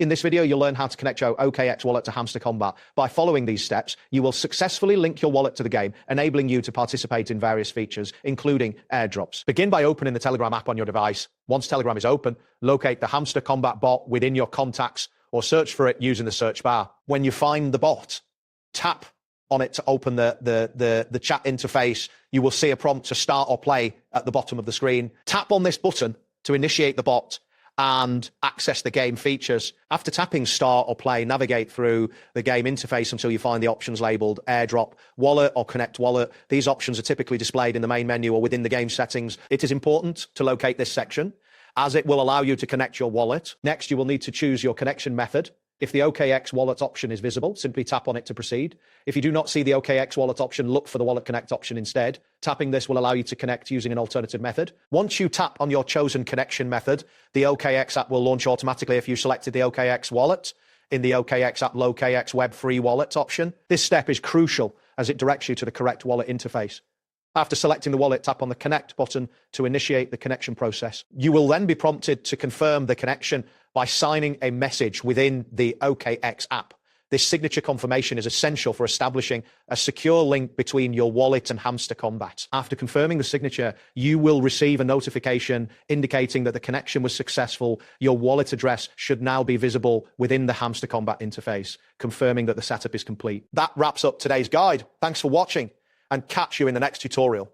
In this video, you'll learn how to connect your OKX wallet to Hamster Kombat. By following these steps, you will successfully link your wallet to the game, enabling you to participate in various features, including airdrops. Begin by opening the Telegram app on your device. Once Telegram is open, locate the Hamster Kombat bot within your contacts or search for it using the search bar. When you find the bot, tap on it to open the chat interface. You will see a prompt to start or play at the bottom of the screen. Tap on this button to initiate the bot and access the game features. After tapping start or play, navigate through the game interface until you find the options labeled airdrop, wallet, or connect wallet. These options are typically displayed in the main menu or within the game settings. It is important to locate this section as it will allow you to connect your wallet. Next, you will need to choose your connection method. If the OKX Wallet option is visible, simply tap on it to proceed. If you do not see the OKX Wallet option, look for the Wallet Connect option instead. Tapping this will allow you to connect using an alternative method. Once you tap on your chosen connection method, the OKX app will launch automatically if you selected the OKX Wallet in the OKX app OKX Web Free Wallet option. This step is crucial as it directs you to the correct wallet interface. After selecting the wallet, tap on the Connect button to initiate the connection process. You will then be prompted to confirm the connection by signing a message within the OKX app. This signature confirmation is essential for establishing a secure link between your wallet and Hamster Kombat. After confirming the signature, you will receive a notification indicating that the connection was successful. Your wallet address should now be visible within the Hamster Kombat interface, confirming that the setup is complete. That wraps up today's guide. Thanks for watching, and catch you in the next tutorial.